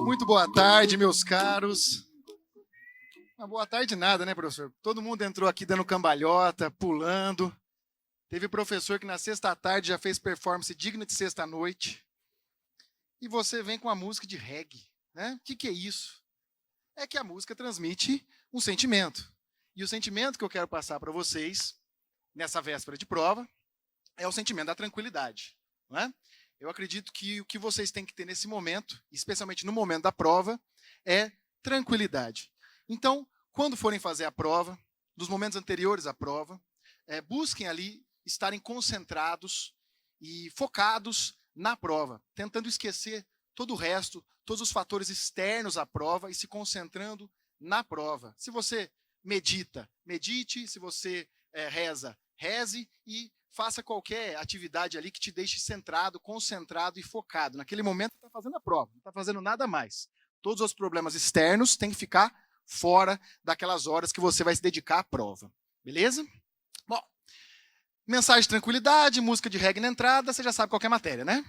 Muito boa tarde, meus caros. Uma boa tarde nada, né, professor? Todo mundo entrou aqui dando cambalhota, pulando. Teve professor que na sexta-tarde já fez performance digna de sexta-noite. E você vem com a música de reggae, né? O que é isso? É que a música transmite um sentimento. E o sentimento que eu quero passar para vocês, nessa véspera de prova, é o sentimento da tranquilidade, não é? Eu acredito que o que vocês têm que ter nesse momento, especialmente no momento da prova, é tranquilidade. Então, quando forem fazer a prova, dos momentos anteriores à prova, busquem ali estarem concentrados e focados na prova, tentando esquecer todo o resto, todos os fatores externos à prova e se concentrando na prova. Se você medita, medite. Se você reza, reze e faça qualquer atividade ali que te deixe centrado, concentrado e focado. Naquele momento, você está fazendo a prova, não está fazendo nada mais. Todos os problemas externos têm que ficar fora daquelas horas que você vai se dedicar à prova. Beleza? Bom, mensagem de tranquilidade, música de reggae na entrada, você já sabe qual é a matéria, né?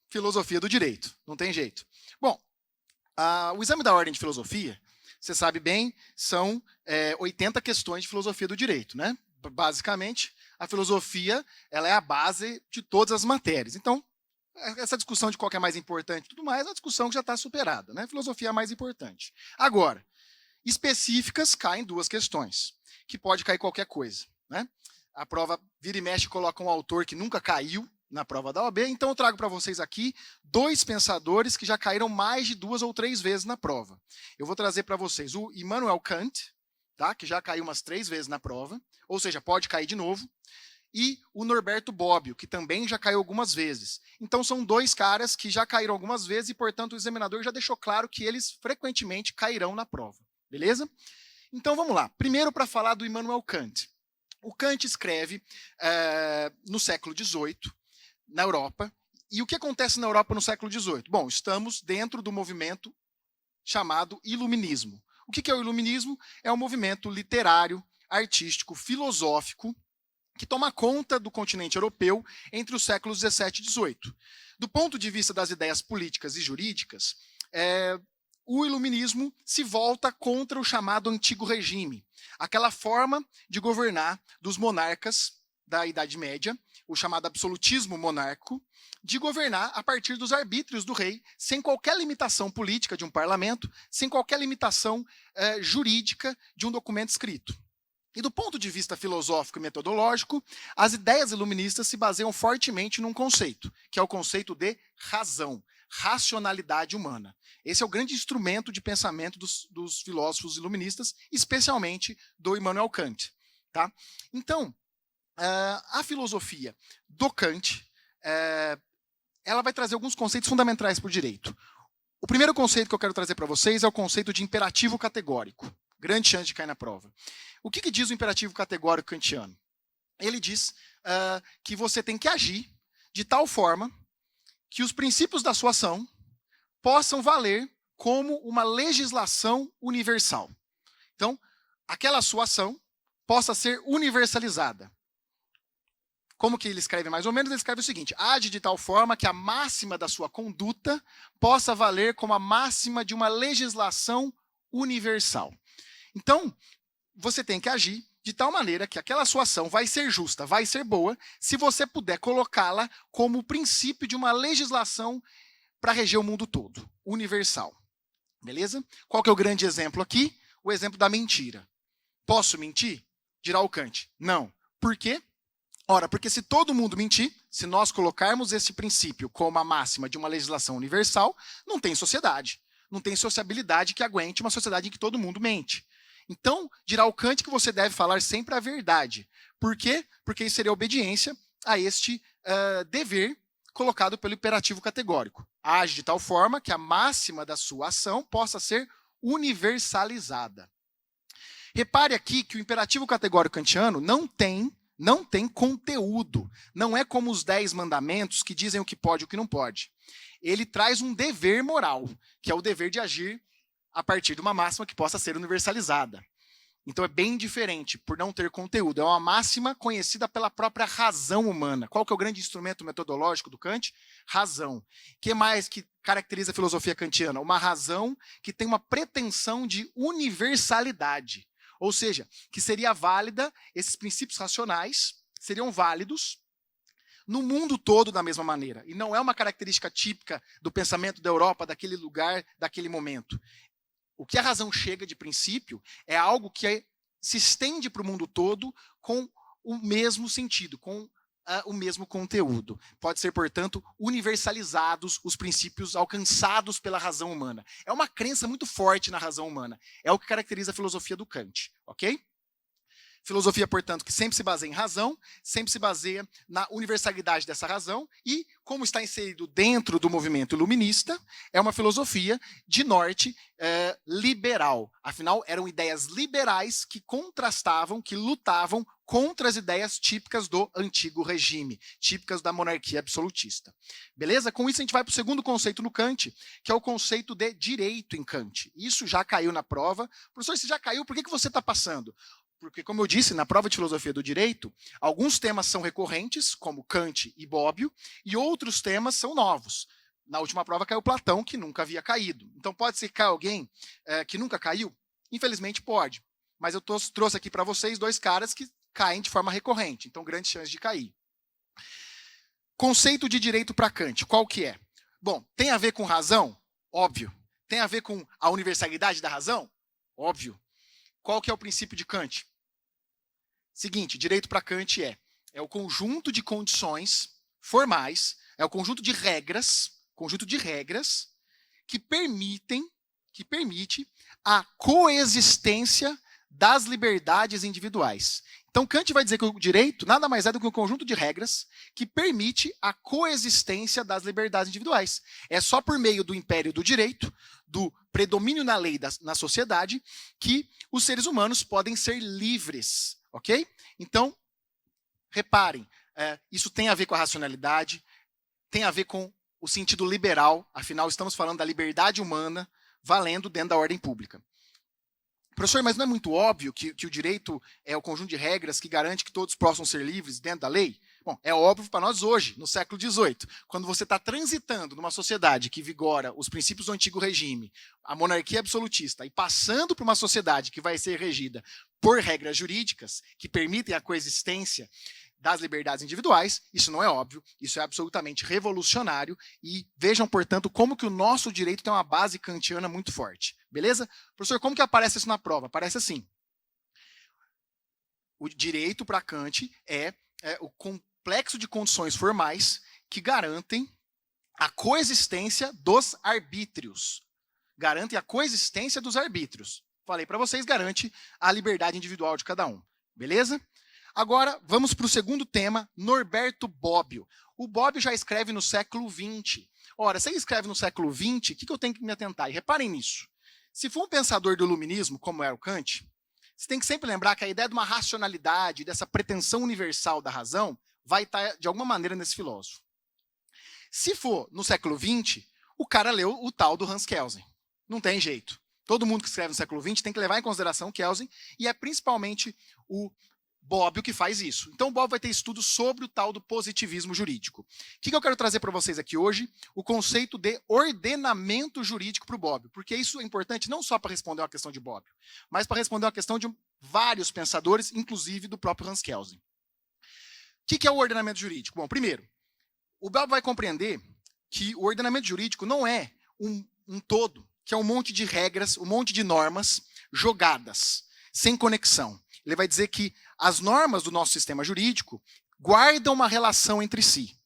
Filosofia do direito, não tem jeito. Bom, o exame da ordem de filosofia, você sabe bem, são 80 questões de filosofia do direito, né? Basicamente, a filosofia ela é a base de todas as matérias. Então, essa discussão de qual que é mais importante e tudo mais, é uma discussão que já está superada, né? Filosofia é a mais importante. Agora, específicas caem duas questões, que pode cair qualquer coisa, né? A prova vira e mexe coloca um autor que nunca caiu na prova da OAB, então eu trago para vocês aqui dois pensadores que já caíram mais de 2 ou 3 vezes na prova. Eu vou trazer para vocês o Immanuel Kant, tá? Que já caiu umas 3 vezes na prova, ou seja, pode cair de novo, e o Norberto Bobbio, que também já caiu algumas vezes. Então são dois caras que já caíram algumas vezes e, portanto, o examinador já deixou claro que eles frequentemente cairão na prova. Beleza? Então vamos lá. Primeiro, para falar do Immanuel Kant. O Kant escreve no século XVIII, na Europa. E o que acontece na Europa no século XVIII? Bom, estamos dentro do movimento chamado Iluminismo. O que é o Iluminismo? É um movimento literário, artístico, filosófico, que toma conta do continente europeu entre os séculos XVII e XVIII. Do ponto de vista das ideias políticas e jurídicas, o iluminismo se volta contra o chamado antigo regime, aquela forma de governar dos monarcas da Idade Média, o chamado absolutismo monárquico, de governar a partir dos arbítrios do rei, sem qualquer limitação política de um parlamento, sem qualquer limitação jurídica de um documento escrito. E do ponto de vista filosófico e metodológico, as ideias iluministas se baseiam fortemente num conceito, que é o conceito de razão, racionalidade humana. Esse é o grande instrumento de pensamento dos filósofos iluministas, especialmente do Immanuel Kant. Tá? Então, a filosofia do Kant, ela vai trazer alguns conceitos fundamentais para o direito. O primeiro conceito que eu quero trazer para vocês é o conceito de imperativo categórico. Grande chance de cair na prova. O que diz o imperativo categórico kantiano? Ele diz que você tem que agir de tal forma que os princípios da sua ação possam valer como uma legislação universal. Então, aquela sua ação possa ser universalizada. Como que ele escreve mais ou menos? Ele escreve o seguinte: age de tal forma que a máxima da sua conduta possa valer como a máxima de uma legislação universal. Então, você tem que agir de tal maneira que aquela sua ação vai ser justa, vai ser boa, se você puder colocá-la como o princípio de uma legislação para reger o mundo todo, universal. Beleza? Qual que é o grande exemplo aqui? O exemplo da mentira. Posso mentir? Dirá o Kant. Não. Por quê? Ora, porque se todo mundo mentir, se nós colocarmos esse princípio como a máxima de uma legislação universal, não tem sociedade. Não tem sociabilidade que aguente uma sociedade em que todo mundo mente. Então, dirá o Kant que você deve falar sempre a verdade. Por quê? Porque isso seria obediência a este dever colocado pelo imperativo categórico. Age de tal forma que a máxima da sua ação possa ser universalizada. Repare aqui que o imperativo categórico kantiano não tem conteúdo. Não é como os 10 mandamentos que dizem o que pode e o que não pode. Ele traz um dever moral, que é o dever de agir a partir de uma máxima que possa ser universalizada. Então é bem diferente, por não ter conteúdo. É uma máxima conhecida pela própria razão humana. Qual que é o grande instrumento metodológico do Kant? Razão. O que mais que caracteriza a filosofia kantiana? Uma razão que tem uma pretensão de universalidade. Ou seja, que seria válida, esses princípios racionais seriam válidos no mundo todo da mesma maneira. E não é uma característica típica do pensamento da Europa, daquele lugar, daquele momento. O que a razão chega de princípio é algo que se estende para o mundo todo com o mesmo sentido, com o mesmo conteúdo. Pode ser, portanto, universalizados os princípios alcançados pela razão humana. É uma crença muito forte na razão humana. É o que caracteriza a filosofia do Kant, ok? Filosofia, portanto, que sempre se baseia em razão, sempre se baseia na universalidade dessa razão e, como está inserido dentro do movimento iluminista, é uma filosofia de norte liberal. Afinal, eram ideias liberais que contrastavam, que lutavam contra as ideias típicas do antigo regime, típicas da monarquia absolutista. Beleza? Com isso, a gente vai para o segundo conceito no Kant, que é o conceito de direito em Kant. Isso já caiu na prova. Professor, se já caiu, por que você está passando? Porque, como eu disse, na prova de filosofia do direito, alguns temas são recorrentes, como Kant e Bobbio, e outros temas são novos. Na última prova caiu Platão, que nunca havia caído. Então, pode ser que caia alguém que nunca caiu? Infelizmente, pode. Mas eu trouxe aqui para vocês dois caras que caem de forma recorrente. Então, grande chance de cair. Conceito de direito para Kant, qual que é? Bom, tem a ver com razão? Óbvio. Tem a ver com a universalidade da razão? Óbvio. Qual que é o princípio de Kant? Seguinte, direito para Kant é o conjunto de condições formais, é o conjunto de regras que permite a coexistência das liberdades individuais. Então Kant vai dizer que o direito nada mais é do que um conjunto de regras que permite a coexistência das liberdades individuais. É só por meio do império do direito, do predomínio na lei na sociedade, que os seres humanos podem ser livres, ok? Então, reparem, isso tem a ver com a racionalidade, tem a ver com o sentido liberal, afinal estamos falando da liberdade humana valendo dentro da ordem pública. Professor, mas não é muito óbvio que o direito é o conjunto de regras que garante que todos possam ser livres dentro da lei? Bom, é óbvio para nós hoje, no século XVIII, quando você está transitando numa sociedade que vigora os princípios do antigo regime, a monarquia absolutista, e passando para uma sociedade que vai ser regida por regras jurídicas que permitem a coexistência das liberdades individuais, isso não é óbvio, isso é absolutamente revolucionário e vejam, portanto, como que o nosso direito tem uma base kantiana muito forte. Beleza? Professor, como que aparece isso na prova? Aparece assim. O direito para Kant é o complexo de condições formais que garantem a coexistência dos arbítrios. Garantem a coexistência dos arbítrios. Falei para vocês, garante a liberdade individual de cada um. Beleza? Agora, vamos para o segundo tema, Norberto Bobbio. O Bobbio já escreve no século XX. Ora, se ele escreve no século XX, o que eu tenho que me atentar? E reparem nisso. Se for um pensador do iluminismo, como era o Kant, você tem que sempre lembrar que a ideia de uma racionalidade, dessa pretensão universal da razão, vai estar, de alguma maneira, nesse filósofo. Se for no século XX, o cara leu o tal do Hans Kelsen. Não tem jeito. Todo mundo que escreve no século XX tem que levar em consideração Kelsen, e é principalmente o Bobbio que faz isso. Então o Bobbio vai ter estudos sobre o tal do positivismo jurídico. O que eu quero trazer para vocês aqui hoje? O conceito de ordenamento jurídico para o Bobbio, porque isso é importante não só para responder uma questão de Bobbio, mas para responder uma questão de vários pensadores, inclusive do próprio Hans Kelsen. O que é o ordenamento jurídico? Bom, primeiro, o Bobbio vai compreender que o ordenamento jurídico não é um todo, que é um monte de regras, um monte de normas jogadas, sem conexão. Ele vai dizer que as normas do nosso sistema jurídico guardam uma relação entre si.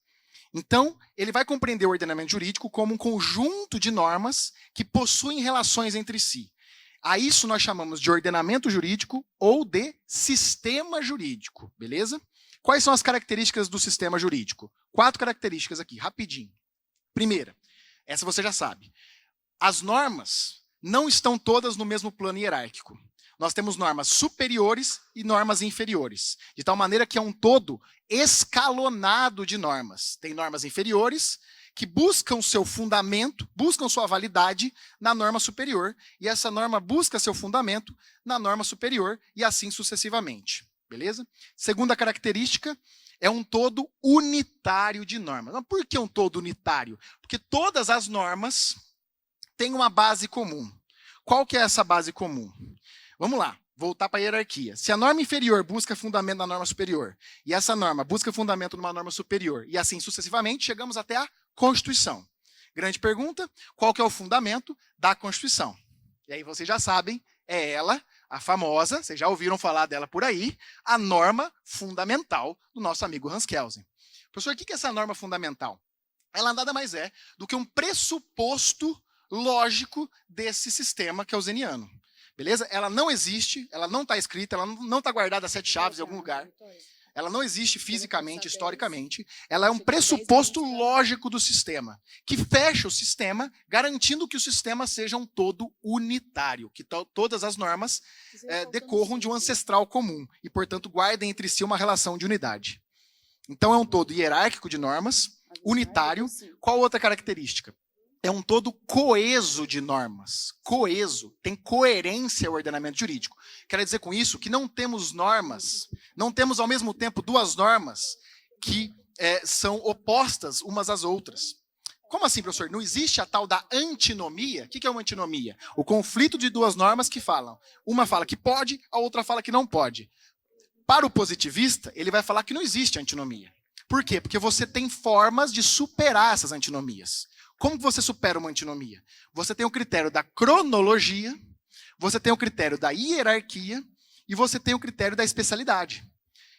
Então, ele vai compreender o ordenamento jurídico como um conjunto de normas que possuem relações entre si. A isso nós chamamos de ordenamento jurídico ou de sistema jurídico, beleza? Quais são as características do sistema jurídico? 4 características aqui, rapidinho. Primeira, essa você já sabe. As normas não estão todas no mesmo plano hierárquico. Nós temos normas superiores e normas inferiores, de tal maneira que é um todo escalonado de normas. Tem normas inferiores que buscam seu fundamento, buscam sua validade na norma superior, e essa norma busca seu fundamento na norma superior, e assim sucessivamente. Beleza? Segunda característica, é um todo unitário de normas. Mas por que um todo unitário? Porque todas as normas têm uma base comum. Qual que é essa base comum? Vamos lá, voltar para a hierarquia. Se a norma inferior busca fundamento na norma superior, e essa norma busca fundamento numa norma superior, e assim sucessivamente, chegamos até a Constituição. Grande pergunta, qual que é o fundamento da Constituição? E aí vocês já sabem, é ela, a famosa, vocês já ouviram falar dela por aí, a norma fundamental do nosso amigo Hans Kelsen. Professor, o que é essa norma fundamental? Ela nada mais é do que um pressuposto lógico desse sistema que é o zeniano. Beleza? Ela não existe, ela não está escrita, ela não está guardada a 7 chaves em algum lugar. Ela não existe fisicamente, historicamente. Ela é um pressuposto lógico do sistema, que fecha o sistema, garantindo que o sistema seja um todo unitário, que todas as normas decorram de um ancestral comum e, portanto, guardem entre si uma relação de unidade. Então, é um todo hierárquico de normas, unitário. Qual outra característica? É um todo coeso de normas. Coeso, tem coerência ao ordenamento jurídico. Quero dizer com isso que não temos normas, não temos ao mesmo tempo duas normas que são opostas umas às outras. Como assim, professor? Não existe a tal da antinomia? O que é uma antinomia? O conflito de duas normas que falam. Uma fala que pode, a outra fala que não pode. Para o positivista, ele vai falar que não existe antinomia. Por quê? Porque você tem formas de superar essas antinomias. Como você supera uma antinomia? Você tem o critério da cronologia, você tem o critério da hierarquia e você tem o critério da especialidade.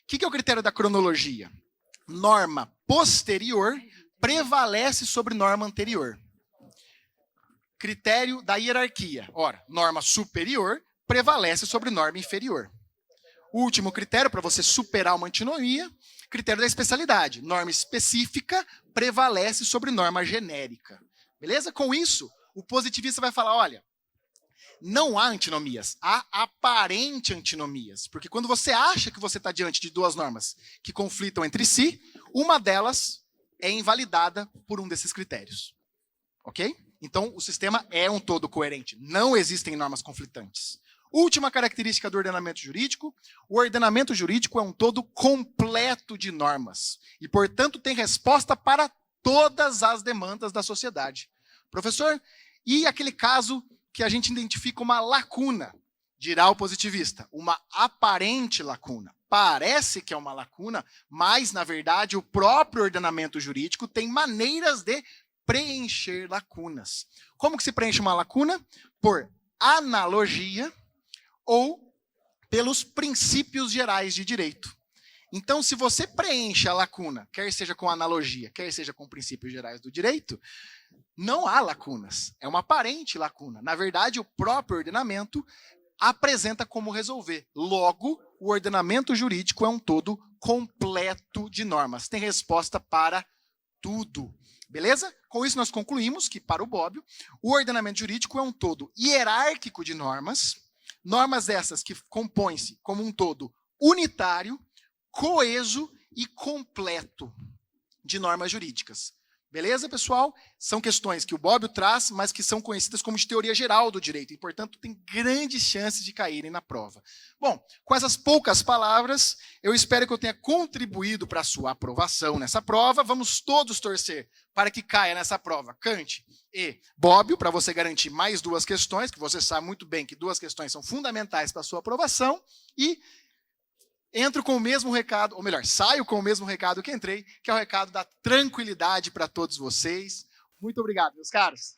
O que é o critério da cronologia? Norma posterior prevalece sobre norma anterior. Critério da hierarquia. Ora, norma superior prevalece sobre norma inferior. O último critério para você superar uma antinomia, critério da especialidade. Norma específica prevalece sobre norma genérica. Beleza? Com isso, o positivista vai falar, olha, não há antinomias, há aparente antinomias. Porque quando você acha que você está diante de duas normas que conflitam entre si, uma delas é invalidada por um desses critérios. Ok? Então, o sistema é um todo coerente. Não existem normas conflitantes. Última característica do ordenamento jurídico, o ordenamento jurídico é um todo completo de normas e, portanto, tem resposta para todas as demandas da sociedade. Professor, e aquele caso que a gente identifica uma lacuna, dirá o positivista, uma aparente lacuna. Parece que é uma lacuna, mas, na verdade, o próprio ordenamento jurídico tem maneiras de preencher lacunas. Como que se preenche uma lacuna? Por analogia ou pelos princípios gerais de direito. Então, se você preenche a lacuna, quer seja com analogia, quer seja com princípios gerais do direito, não há lacunas. É uma aparente lacuna. Na verdade, o próprio ordenamento apresenta como resolver. Logo, o ordenamento jurídico é um todo completo de normas. Tem resposta para tudo. Beleza? Com isso, nós concluímos que, para o Bobbio, o ordenamento jurídico é um todo hierárquico de normas, normas essas que compõem-se como um todo unitário, coeso e completo de normas jurídicas. Beleza, pessoal? São questões que o Bobbio traz, mas que são conhecidas como de teoria geral do direito e, portanto, tem grandes chances de caírem na prova. Bom, com essas poucas palavras, eu espero que eu tenha contribuído para a sua aprovação nessa prova. Vamos todos torcer para que caia nessa prova Kant e Bobbio, para você garantir mais duas questões, que você sabe muito bem que duas questões são fundamentais para a sua aprovação, e entro com o mesmo recado, ou melhor, saio com o mesmo recado que entrei, que é o recado da tranquilidade para todos vocês. Muito obrigado, meus caros.